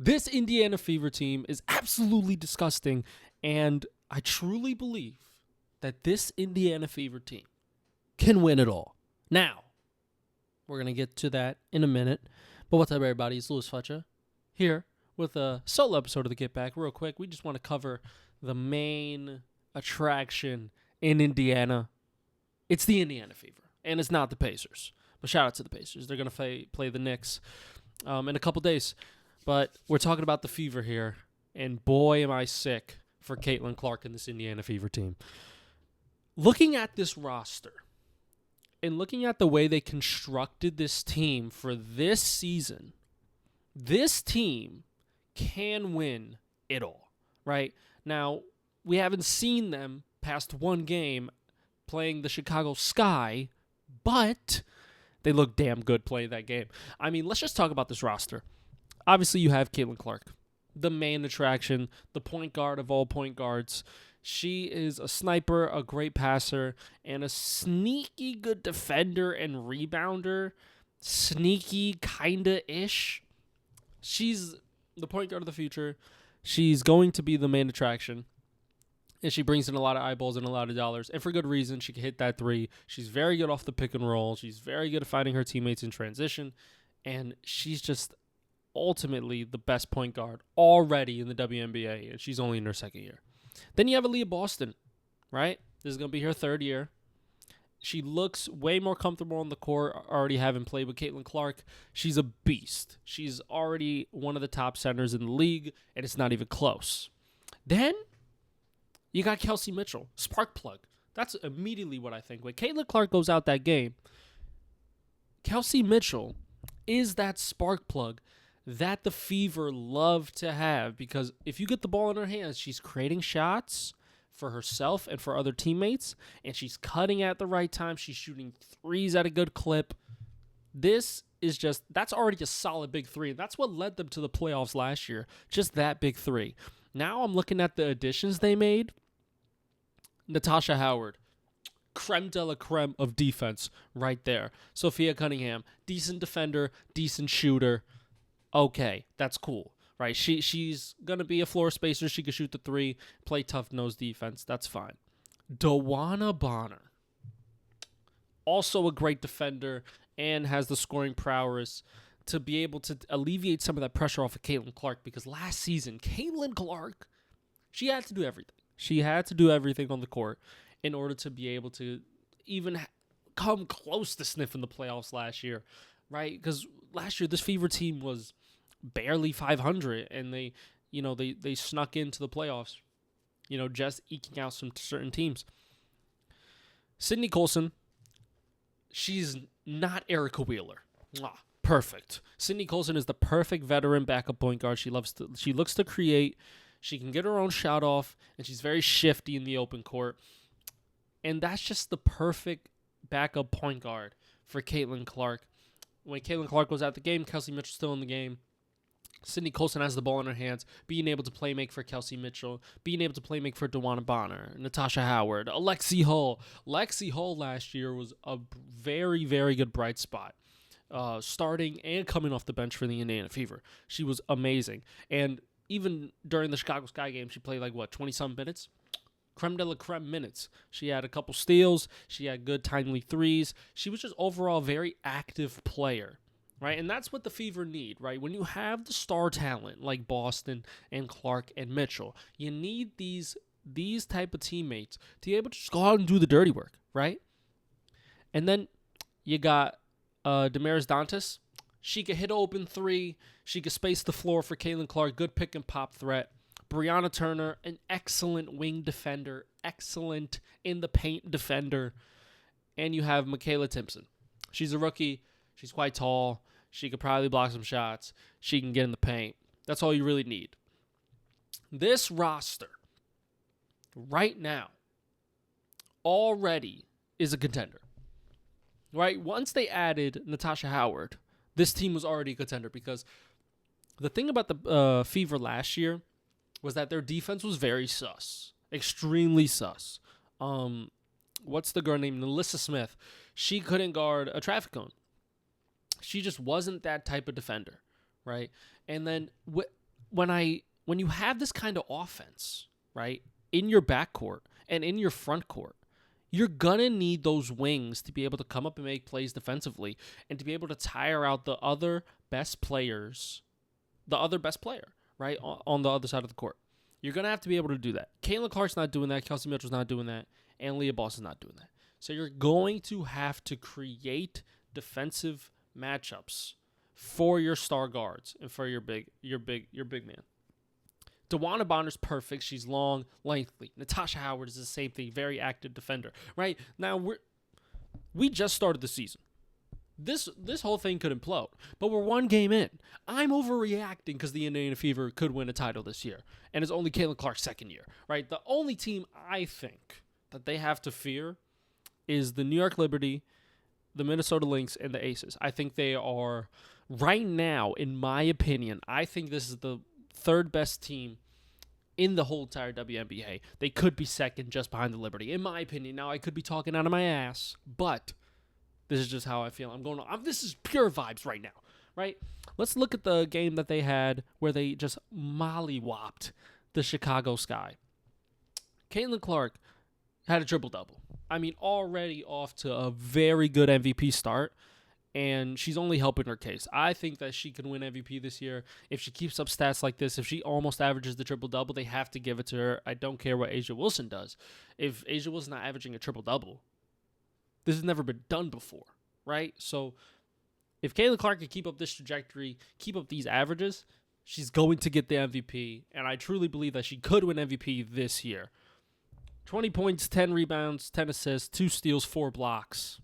This Indiana Fever team is absolutely disgusting, and I truly believe that this Indiana Fever team can win it all. Now, we're going to get to that in a minute, but what's up, everybody? It's Louis Fletcher here with a solo episode of the Get Back. Real quick, we just want to cover the main attraction in Indiana. It's the Indiana Fever, and it's not the Pacers. But shout out to the Pacers. They're going to play the Knicks in a couple days. But we're talking about the Fever here, and boy, am I sick for Caitlin Clark and this Indiana Fever team. Looking at this roster and looking at the way they constructed this team for this season, this team can win it all, right? Now, we haven't seen them past one game playing the Chicago Sky, but they look damn good playing that game. I mean, let's just talk about this roster. Obviously, you have Caitlin Clark, the main attraction, the point guard of all point guards. She is a sniper, a great passer, and a sneaky good defender and rebounder. Sneaky, kinda-ish. She's the point guard of the future. She's going to be the main attraction. And she brings in a lot of eyeballs and a lot of dollars. And for good reason, she can hit that three. She's very good off the pick and roll. She's very good at finding her teammates in transition. And she's just ultimately the best point guard already in the WNBA, and she's only in her second year. Then you have Aaliyah Boston, right? This is going to be her third year. She looks way more comfortable on the court, already having played with Caitlin Clark. She's a beast. She's already one of the top centers in the league, and it's not even close. Then you got Kelsey Mitchell, spark plug. That's immediately what I think. When Caitlin Clark goes out that game, Kelsey Mitchell is that spark plug that the Fever love to have, because if you get the ball in her hands, she's creating shots for herself and for other teammates, and she's cutting at the right time. She's shooting threes at a good clip. That's already a solid big three. That's what led them to the playoffs last year, just that big three. Now I'm looking at the additions they made. Natasha Howard, creme de la creme of defense right there. Sophia Cunningham, decent defender, decent shooter. Okay, that's cool, right? She's going to be a floor spacer. She can shoot the three, play tough nose defense. That's fine. Dawana Bonner, also a great defender and has the scoring prowess to be able to alleviate some of that pressure off of Caitlin Clark, because last season, Caitlin Clark, she had to do everything. She had to do everything on the court in order to be able to even come close to sniffing the playoffs last year, right? Because last year, this Fever team was barely 500, and they snuck into the playoffs, just eking out some certain teams. Sydney Colson, she's not Erica Wheeler. Perfect. Sydney Colson is the perfect veteran backup point guard. She looks to create. She can get her own shot off, and she's very shifty in the open court. And that's just the perfect backup point guard for Caitlin Clark. When Caitlin Clark goes out the game, Kelsey Mitchell's still in the game. Sydney Colson has the ball in her hands, being able to play make for Kelsey Mitchell, being able to play make for Dawana Bonner, Natasha Howard, Alexi Hull. Lexi Hull last year was a very, very good bright spot, starting and coming off the bench for the Indiana Fever. She was amazing. And even during the Chicago Sky game, she played 20-some minutes? Creme de la creme minutes. She had a couple steals. She had good timely threes. She was just overall a very active player, right? And that's what the Fever need, right? When you have the star talent like Boston and Clark and Mitchell, you need these type of teammates to be able to just go out and do the dirty work, right? And then you got Damaris Dantas. She could hit open three. She could space the floor for Caitlin Clark. Good pick and pop threat. Brianna Turner, an excellent wing defender, excellent in the paint defender. And you have Michaela Timpson. She's a rookie. She's quite tall. She could probably block some shots. She can get in the paint. That's all you really need. This roster, right now, already is a contender. Right? Once they added Natasha Howard, this team was already a contender, because the thing about the Fever last year was that their defense was very sus. Extremely sus. What's the girl named Alyssa Smith? She couldn't guard a traffic cone. She just wasn't that type of defender, right? And then when you have this kind of offense, right, in your backcourt and in your front court, you're gonna need those wings to be able to come up and make plays defensively and to be able to tire out the other best player, right, on the other side of the court. You're gonna have to be able to do that. Caitlin Clark's not doing that. Kelsey Mitchell's not doing that, and Leah Boston's not doing that. So you're going to have to create defensive matchups for your star guards and for your big man. DeWanna Bonner's perfect. She's long, lengthy. Natasha Howard is the same thing. Very active defender. Right now we just started the season. This whole thing could implode, but we're one game in. I'm overreacting because the Indiana Fever could win a title this year, and it's only Caitlin Clark's second year. Right, the only team I think that they have to fear is the New York Liberty, the Minnesota Lynx, and the Aces. I think they are, right now, in my opinion, I think this is the third best team in the whole entire WNBA. They could be second just behind the Liberty, in my opinion. Now, I could be talking out of my ass, but this is just how I feel. This is pure vibes right now, right? Let's look at the game that they had where they just mollywopped the Chicago Sky. Caitlin Clark had a triple-double. I mean, already off to a very good MVP start, and she's only helping her case. I think that she can win MVP this year. If she keeps up stats like this, if she almost averages the triple-double, they have to give it to her. I don't care what A'ja Wilson does. If A'ja Wilson's not averaging a triple-double, this has never been done before, right? So if Caitlin Clark can keep up this trajectory, keep up these averages, she's going to get the MVP, and I truly believe that she could win MVP this year. 20 points, 10 rebounds, 10 assists, 2 steals, 4 blocks.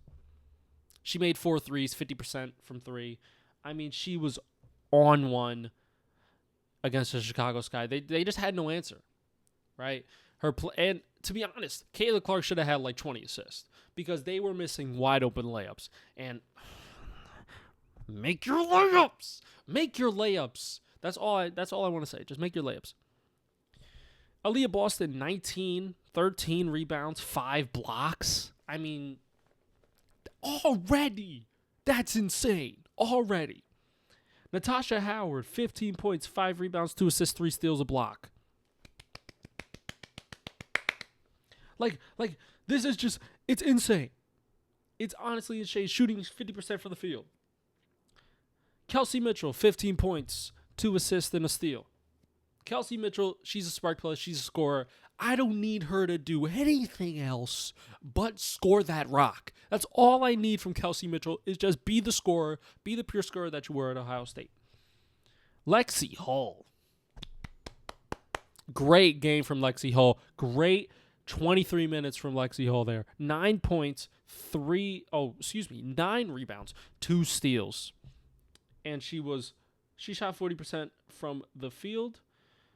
She made 4 threes, 50% from 3. I mean, she was on one against the Chicago Sky. They just had no answer, right? And to be honest, Caitlin Clark should have had like 20 assists because they were missing wide open layups. And make your layups. Make your layups. That's all I want to say. Just make your layups. Aaliyah Boston, 19, 13 rebounds, 5 blocks. I mean, already, that's insane. Already. Natasha Howard, 15 points, 5 rebounds, 2 assists, 3 steals, a block. Like, this is just, it's insane. It's honestly insane. Shooting 50% from the field. Kelsey Mitchell, 15 points, 2 assists, and a steal. Kelsey Mitchell, she's a spark plug, she's a scorer. I don't need her to do anything else but score that rock. That's all I need from Kelsey Mitchell is just be the scorer, be the pure scorer that you were at Ohio State. Lexi Hall. Great game from Lexi Hall. Great 23 minutes from Lexi Hall there. 9 points, 9 rebounds, 2 steals. And she shot 40% from the field.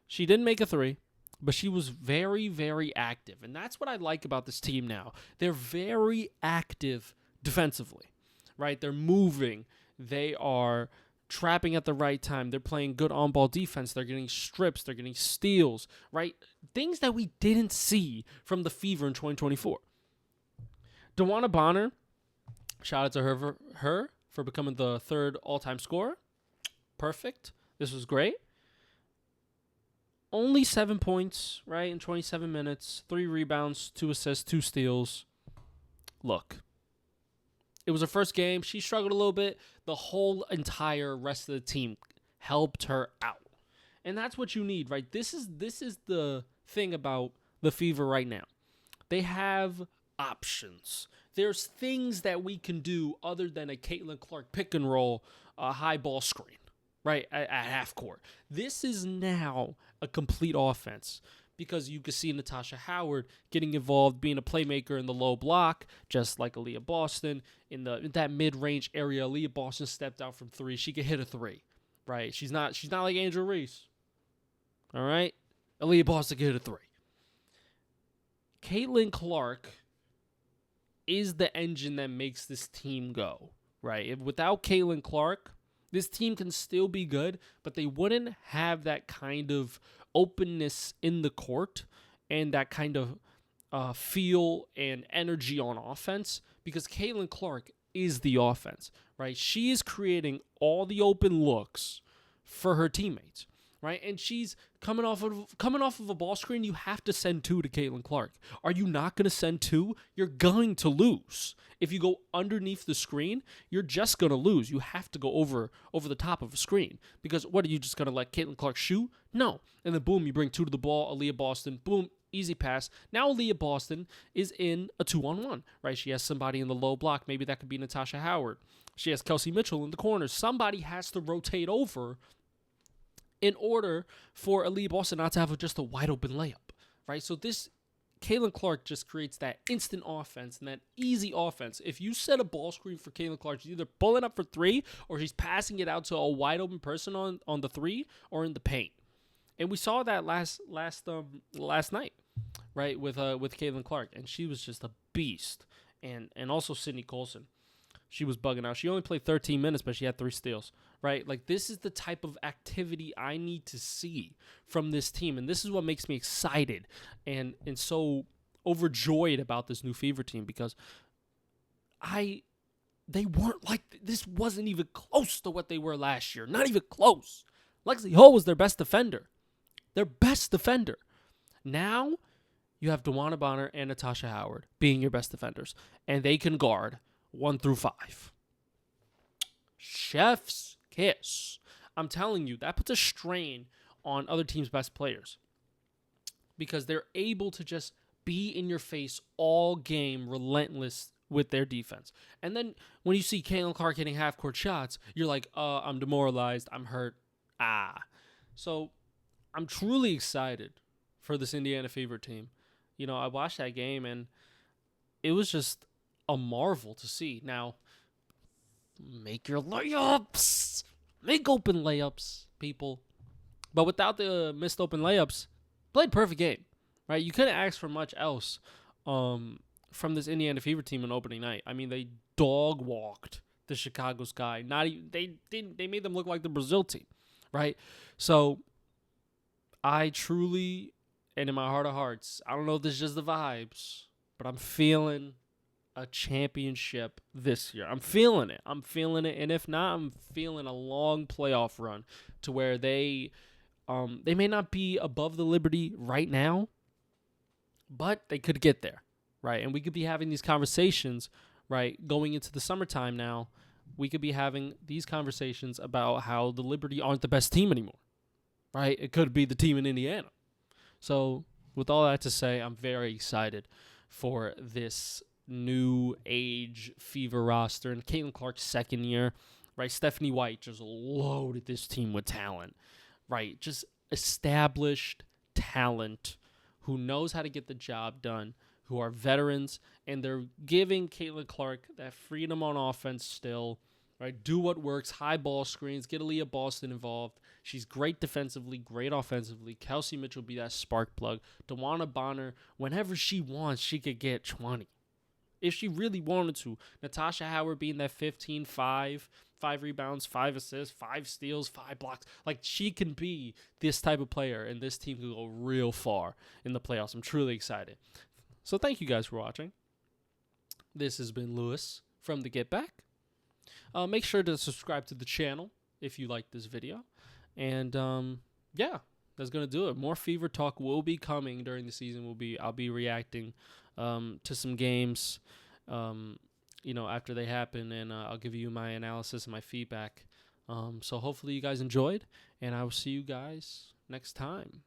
She didn't make a 3, but she was very, very active. And that's what I like about this team now. They're very active defensively, right? They're moving. They are trapping at the right time. They're playing good on-ball defense. They're getting strips. They're getting steals, right? Things that we didn't see from the Fever in 2024. DeWanna Bonner, shout out to her for becoming the 3rd all-time scorer. Perfect. This was great. Only 7 points, right, in 27 minutes, 3 rebounds, 2 assists, 2 steals. Look, it was her first game. She struggled a little bit. The whole entire rest of the team helped her out. And that's what you need, right? This is the thing about the Fever right now. They have options. There's things that we can do other than a Caitlin Clark pick and roll, a high ball screen. Right, at half court. This is now a complete offense because you can see Natasha Howard getting involved, being a playmaker in the low block, just like Aaliyah Boston. In that mid-range area, Aaliyah Boston stepped out from 3. She could hit a 3, right? She's not like Angel Reese. All right? Aaliyah Boston could hit a 3. Caitlin Clark is the engine that makes this team go, right? Without Caitlin Clark, this team can still be good, but they wouldn't have that kind of openness in the court and that kind of feel and energy on offense because Caitlin Clark is the offense, right? She is creating all the open looks for her teammates, right? And she's coming off of a ball screen. You have to send two to Caitlin Clark. Are you not going to send two? You're going to lose. If you go underneath the screen, you're just going to lose. You have to go over the top of a screen, because what, are you just going to let Caitlin Clark shoot? No. And then boom, you bring two to the ball. Aaliyah Boston, boom, easy pass. Now Aaliyah Boston is in a 2-on-1, right? She has somebody in the low block. Maybe that could be Natasha Howard. She has Kelsey Mitchell in the corners. Somebody has to rotate over in order for Aaliyah Boston not to have just a wide open layup, right? So this Caitlin Clark just creates that instant offense and that easy offense. If you set a ball screen for Caitlin Clark, she's either pulling up for three or she's passing it out to a wide open person on the three or in the paint. And we saw that last night, right, with Caitlin Clark, and she was just a beast. And also Sydney Colson. She was bugging out. She only played 13 minutes, but she had 3 steals, right? Like, this is the type of activity I need to see from this team, and this is what makes me excited and so overjoyed about this new Fever team, because they weren't like, this wasn't even close to what they were last year. Not even close. Lexi Ho was their best defender. Their best defender. Now, you have DeWanna Bonner and Natasha Howard being your best defenders, and they can guard 1 through 5. Chef's kiss. I'm telling you, that puts a strain on other teams' best players, because they're able to just be in your face all game, relentless with their defense. And then when you see Caitlin Clark hitting half-court shots, you're like, I'm demoralized, I'm hurt. So I'm truly excited for this Indiana Fever team. You know, I watched that game, and it was just a marvel to see. Now, make your layups. Make open layups, people. But without the missed open layups, played perfect game, right? You couldn't ask for much else from this Indiana Fever team on opening night. I mean, they dog walked the Chicago Sky. Not even, they made them look like the Brazil team, right? So I truly, and in my heart of hearts, I don't know if this is just the vibes, but I'm feeling a championship this year. I'm feeling it. And if not, I'm feeling a long playoff run to where they may not be above the Liberty right now, but they could get there, right? And we could be having these conversations, right, going into the summertime now. We could be having these conversations about how the Liberty aren't the best team anymore, right? It could be the team in Indiana. So with all that to say, I'm very excited for this new age Fever roster, and Caitlin Clark's second year, right? Stephanie White just loaded this team with talent, right? Just established talent who knows how to get the job done, who are veterans, and they're giving Caitlin Clark that freedom on offense still, right? Do what works, high ball screens, get Aaliyah Boston involved. She's great defensively, great offensively. Kelsey Mitchell be that spark plug. DeWanna Bonner, whenever she wants, she could get 20. If she really wanted to. Natasha Howard being that 15, 5 rebounds, 5 assists, 5 steals, 5 blocks. Like, she can be this type of player, and this team can go real far in the playoffs. I'm truly excited. So thank you guys for watching. This has been Lewis from The Get Back. Make sure to subscribe to the channel if you like this video. And, yeah, that's going to do it. More Fever talk will be coming during the season. I'll be reacting to some games, after they happen, and I'll give you my analysis and my feedback. So hopefully you guys enjoyed, and I will see you guys next time.